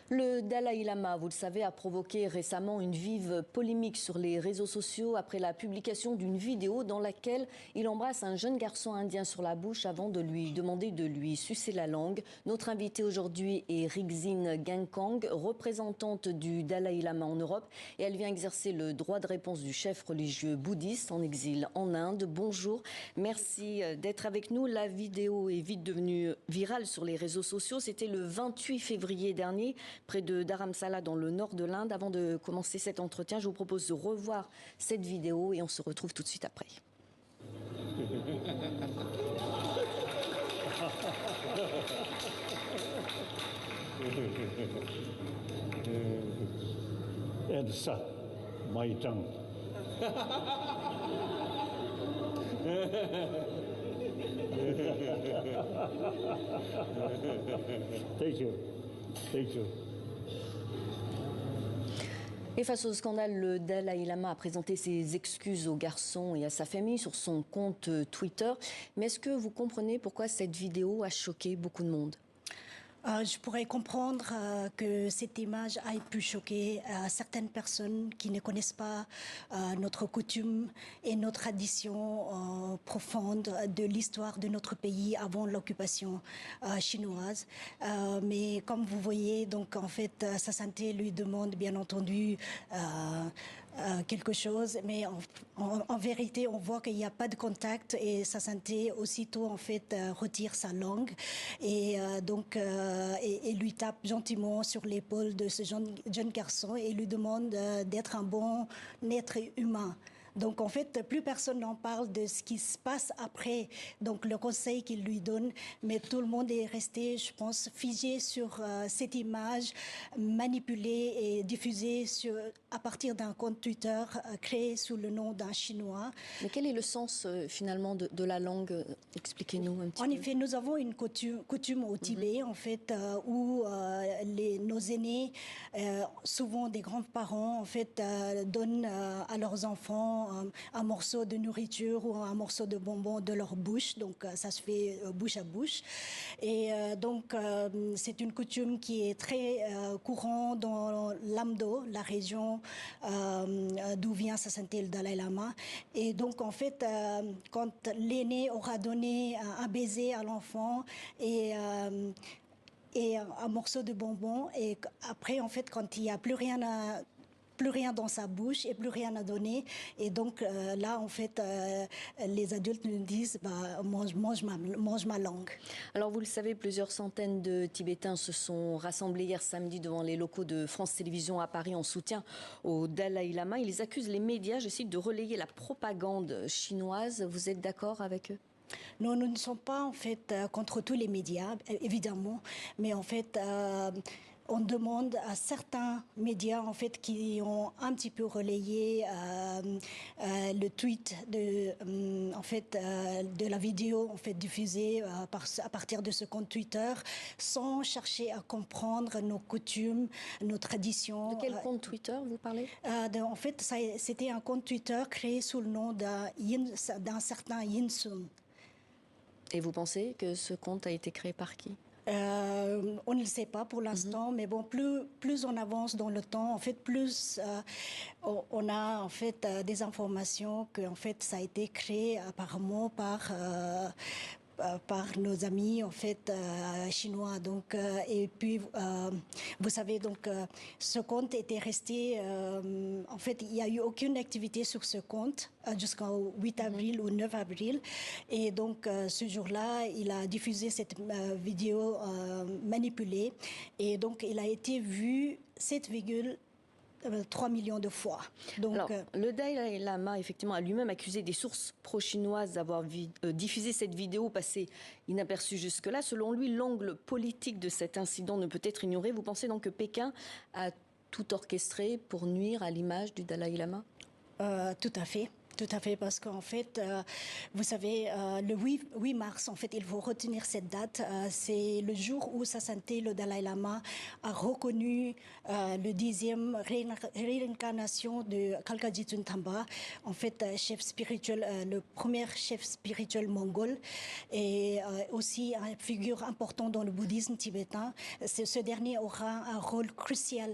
Le Dalai Lama, vous le savez, a provoqué récemment une vive polémique sur les réseaux sociaux après la publication d'une vidéo dans laquelle il embrasse un jeune garçon indien sur la bouche avant de lui demander de lui sucer la langue. Notre invitée aujourd'hui est Rigzin Gankang, représentante du Dalai Lama en Europe, et elle vient exercer le droit de réponse du chef religieux bouddhiste en exil en Inde. Bonjour, merci d'être avec nous. La vidéo est vite devenue virale sur les réseaux sociaux. C'était le 28 février dernier, près de Dharamsala, dans le nord de l'Inde. Avant de commencer cet entretien, je vous propose de revoir cette vidéo et on se retrouve tout de suite après. It's my tongue. Thank you. Thank you. Et face au scandale, le Dalai Lama a présenté ses excuses au garçon et à sa famille sur son compte Twitter. Mais est-ce que vous comprenez pourquoi cette vidéo a choqué beaucoup de monde ? Je pourrais comprendre que cette image ait pu choquer certaines personnes qui ne connaissent pas notre coutume et nos traditions profondes de l'histoire de notre pays avant l'occupation chinoise. Mais comme vous voyez, donc en fait, sa santé lui demande bien entendu quelque chose, mais en vérité, on voit qu'il n'y a pas de contact et sa santé aussitôt en fait retire sa langue et donc et lui tape gentiment sur l'épaule de ce jeune garçon et lui demande d'être un bon être humain. Donc en fait, plus personne n'en parle de ce qui se passe après, donc le conseil qu'il lui donne, mais tout le monde est resté, je pense, figé sur cette image manipulée et diffusée à partir d'un compte Twitter créé sous le nom d'un Chinois. Mais quel est le sens finalement de la langue ? Expliquez-nous un petit peu. En effet, nous avons une coutume au Tibet, en fait, où nos aînés, souvent des grands-parents, en fait, donnent à leurs enfants un morceau de nourriture ou un morceau de bonbon de leur bouche. Donc, ça se fait bouche à bouche. Et donc, c'est une coutume qui est très courante dans l'Amdo, la région d'où vient sa sainteté le Dalai Lama. Et donc, en fait, quand l'aîné aura donné un baiser à l'enfant et un morceau de bonbon, et après, en fait, quand il n'y a plus rien dans sa bouche et plus rien à donner. Et donc là, en fait, les adultes nous disent mange ma langue. Alors vous le savez, plusieurs centaines de Tibétains se sont rassemblés hier samedi devant les locaux de France Télévisions à Paris en soutien au Dalai Lama. Ils accusent les médias, je cite, de relayer la propagande chinoise. Vous êtes d'accord avec eux ? Non, nous ne sommes pas en fait contre tous les médias, évidemment, mais en fait, on demande à certains médias en fait qui ont un petit peu relayé le tweet de la vidéo en fait diffusée à partir de ce compte Twitter, sans chercher à comprendre nos coutumes, nos traditions. De quel compte Twitter vous parlez ? En fait, c'était un compte Twitter créé sous le nom d'un certain Yin Sun. Et vous pensez que ce compte a été créé par qui ? On ne le sait pas pour l'instant, mais bon, plus on avance dans le temps, en fait, plus on a en fait des informations que en fait ça a été créé apparemment par nos amis en fait chinois. Donc et puis vous savez donc ce compte était resté en fait il y a eu aucune activité sur ce compte jusqu'au 8 avril ou 9 avril et donc ce jour-là il a diffusé cette vidéo manipulée et donc il a été vu 7,3 millions de fois. Donc, alors, le Dalai Lama, effectivement, a lui-même accusé des sources pro-chinoises d'avoir diffusé cette vidéo passée inaperçue jusque-là. Selon lui, l'angle politique de cet incident ne peut être ignoré. Vous pensez donc que Pékin a tout orchestré pour nuire à l'image du Dalai Lama ? Tout à fait. Tout à fait, parce qu'en fait, vous savez, le 8 mars, en fait, il faut retenir cette date. C'est le jour où Sa Sainteté, le Dalai Lama, a reconnu le 10e réincarnation de Khalkha Jitsun Thamba, en fait, chef spirituel, le premier chef spirituel mongol, et aussi une figure importante dans le bouddhisme tibétain. Ce dernier aura un rôle crucial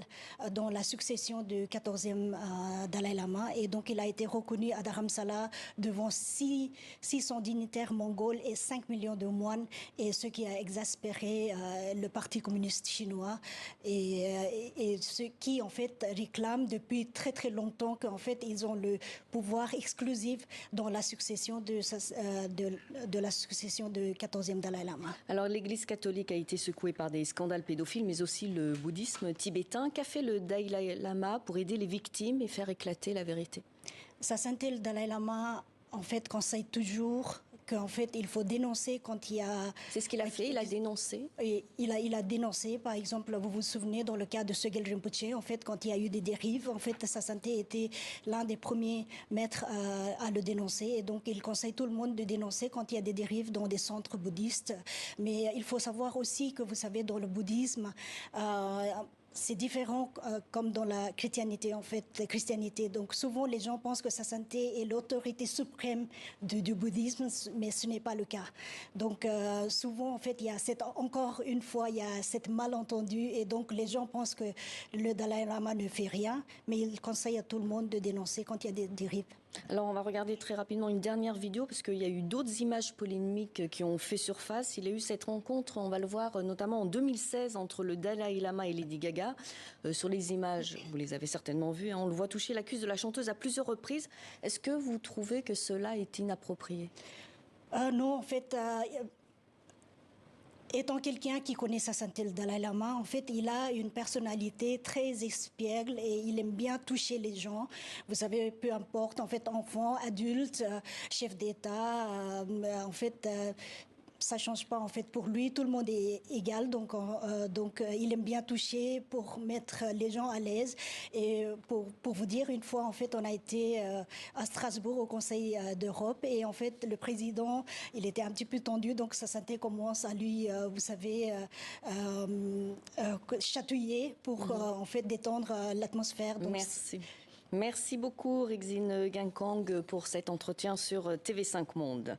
dans la succession du 14e Dalai Lama, et donc il a été reconnu à Dharamsala devant 600 dignitaires mongols et 5 millions de moines, et ce qui a exaspéré le Parti communiste chinois, et ceux qui en fait réclament depuis très très longtemps qu'en fait ils ont le pouvoir exclusif dans la succession de la succession du 14e Dalai Lama. Alors l'Église catholique a été secouée par des scandales pédophiles, mais aussi le bouddhisme tibétain. Qu'a fait le Dalai Lama pour aider les victimes et faire éclater la vérité? Sa Sainteté, le Dalai Lama, en fait, conseille toujours qu'en fait, il faut dénoncer quand il y a... C'est ce qu'il a fait, il a dénoncé. Et il a dénoncé, par exemple, vous vous souvenez, dans le cas de Sögyal Rinpoché, en fait, quand il y a eu des dérives, en fait, Sa Sainteté était l'un des premiers maîtres à le dénoncer. Et donc, il conseille tout le monde de dénoncer quand il y a des dérives dans des centres bouddhistes. Mais il faut savoir aussi que, vous savez, dans le bouddhisme... c'est différent comme dans la chrétienté, en fait, la christianité. Donc souvent, les gens pensent que Sa Sainteté est l'autorité suprême du bouddhisme, mais ce n'est pas le cas. Donc souvent, en fait, il y a encore une fois, il y a cette malentendu, et donc les gens pensent que le Dalai Lama ne fait rien, mais il conseille à tout le monde de dénoncer quand il y a des dérives. Alors on va regarder très rapidement une dernière vidéo parce qu'il y a eu d'autres images polémiques qui ont fait surface. Il y a eu cette rencontre, on va le voir notamment en 2016 entre le Dalai Lama et Lady Gaga. Sur les images, vous les avez certainement vues, hein, on le voit toucher la cuisse de la chanteuse à plusieurs reprises. Est-ce que vous trouvez que cela est inapproprié? Non, en fait... étant quelqu'un qui connaît Sa Sainteté, le Dalai Lama, en fait, il a une personnalité très espiègle et il aime bien toucher les gens. Vous savez, peu importe, en fait, enfant, adulte, chef d'État, en fait... ça change pas en fait pour lui, tout le monde est égal, donc il aime bien toucher pour mettre les gens à l'aise. Et pour vous dire, une fois en fait on a été à Strasbourg au Conseil d'Europe, et en fait le président il était un petit peu tendu, donc Sa Sainteté commence à lui, vous savez, chatouiller pour en fait détendre l'atmosphère. Donc, merci. Merci beaucoup Rixine Ginkang pour cet entretien sur TV5 Monde.